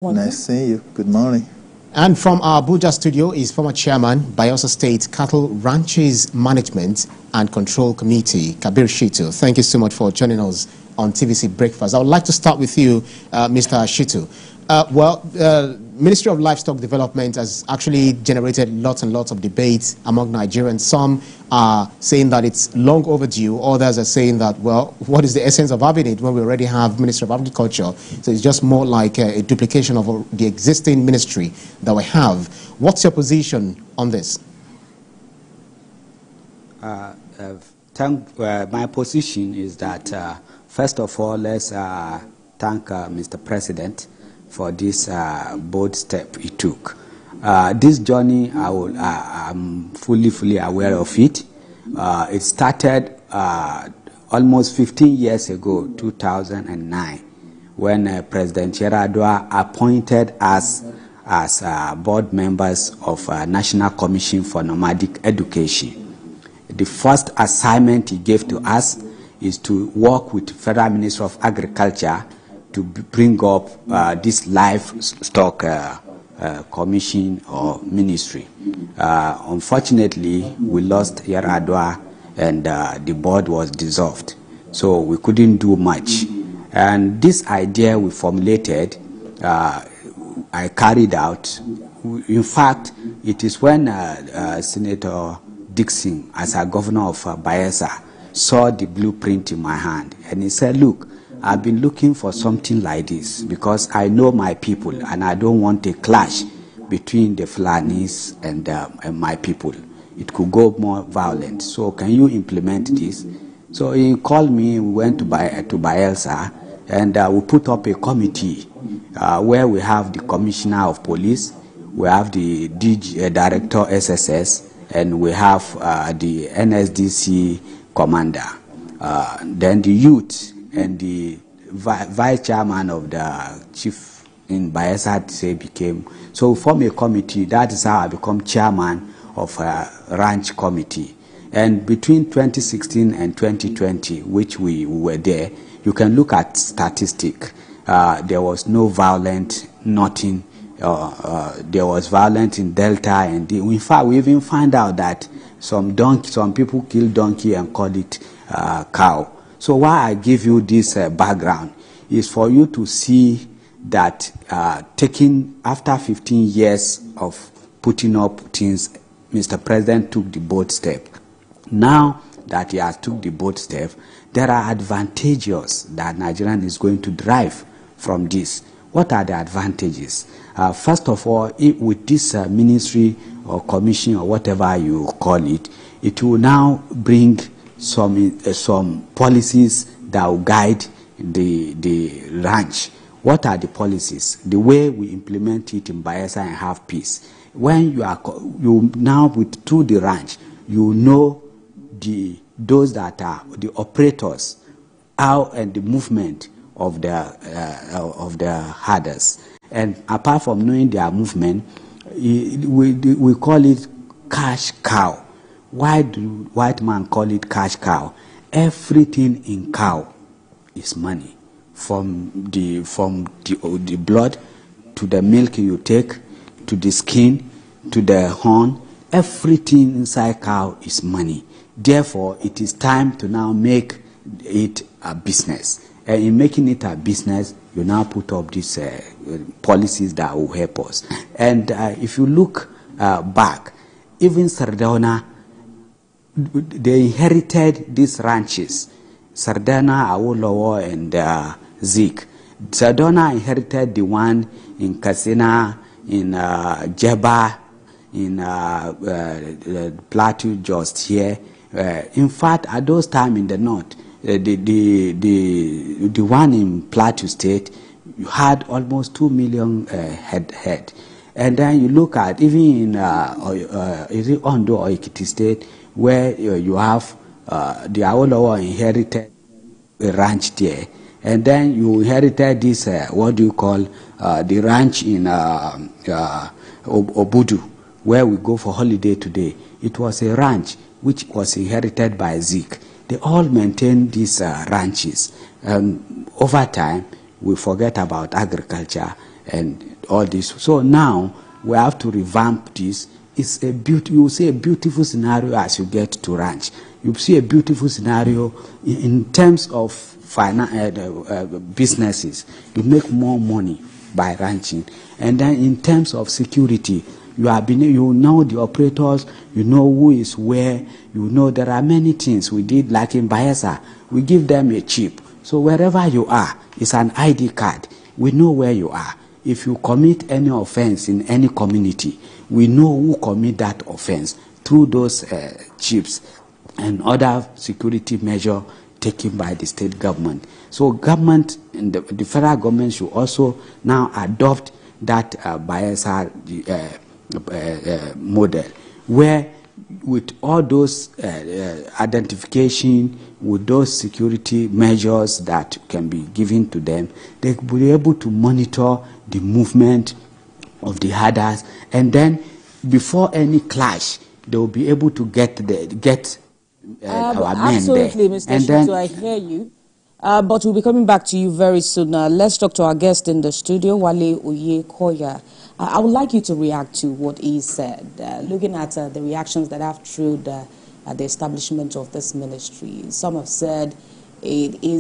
Nice seeing you. Good morning. And from our Abuja studio is former chairman, Bayelsa State Cattle Ranches Management and Control Committee, Kabir Shittu. Thank you so much for joining us on TVC Breakfast. I would like to start with you, Mr. Shittu. Ministry of Livestock Development has actually generated lots and lots of debates among Nigerians. Some are saying that it's long overdue. Others are saying that, well, what is the essence of having it when we already have Ministry of Agriculture? So it's just more like a duplication of the existing ministry that we have. What's your position on this? My position is that, first of all, let's thank Mr. President for this bold step he took. This journey, I'm fully aware of it. It started almost 15 years ago, 2009, when President Yar'Adua appointed us as board members of National Commission for Nomadic Education. The first assignment he gave to us is to work with Federal Ministry of Agriculture to bring up this livestock commission or ministry. Unfortunately, we lost Yar'Adua and the board was dissolved. So we couldn't do much. And this idea we formulated, I carried out. In fact, it is when Senator Dixon, as a governor of Bayelsa, saw the blueprint in my hand. And he said, look, I've been looking for something like this because I know my people and I don't want a clash between the Fulanis and my people. It could go more violent. So can you implement this? So he called me, we went to Bayelsa, and we put up a committee where we have the Commissioner of Police, we have the Director SSS, and we have the NSDC Commander. Then the youth and the vice chairman of the chief in Bayelsa became. So we formed a committee. That is how I become chairman of a ranch committee. And between 2016 and 2020, which we were there, you can look at statistics. There was no violent, nothing. There was violence in Delta, and in fact, we even found out that some people kill donkey and call it cow. So why I give you this background is for you to see that after 15 years of putting up things, Mr. President took the bold step. Now that he has took the bold step, there are advantages that Nigerian is going to derive from this. What are the advantages? First of all, with this ministry or commission or whatever you call it, it will now bring some policies that will guide the ranch. What are the policies? The way we implement it in Bayelsa and have peace. When you now through the ranch, you know those that are the operators, how and the movement of the herders. And apart from knowing their movement, we call it cash cow. Why do white man call it cash cow? Everything in cow is money, from the blood to the milk you take, to the skin, to the horn. Everything inside cow is money. Therefore, it is time to now make it a business. And in making it a business, you now put up these policies that will help us. And if you look back, even Sardauna, they inherited these ranches. Sardauna, Awolowo, and Zik. Sardauna inherited the one in Katsina, in Jeba, in Plateau, just here. In fact, at those times in the north, the one in Plateau State, you had almost 2 million head. And then you look at even in Ondo or Ekiti State, where you have the Awolowo inherited a ranch there. And then you inherited this, what do you call, the ranch in Obudu, where we go for holiday today. It was a ranch which was inherited by Zik. They all maintain these ranches. Over time, we forget about agriculture and all this. So now we have to revamp this. It's a you will see a beautiful scenario as you get to ranch. You see a beautiful scenario in terms of businesses. You make more money by ranching, and then in terms of security, you know the operators, you know who is where, you know there are many things we did. Like in Bayelsa, we give them a chip, so wherever you are, it's an ID card. We know where you are. If you commit any offense in any community, we know who commit that offense through those chips and other security measures taken by the state government. So government and the federal government should also now adopt that Bayelsa model, where with all those identification, with those security measures that can be given to them, they will be able to monitor the movement of the herders, and then before any clash, they will be able to get our men absolutely, there. Mr. Shittu, I hear you. But we'll be coming back to you very soon. Let's talk to our guest in the studio, Wale Oyekoya. I would like you to react to what he said, looking at the reactions that have triggered the establishment of this ministry. Some have said it is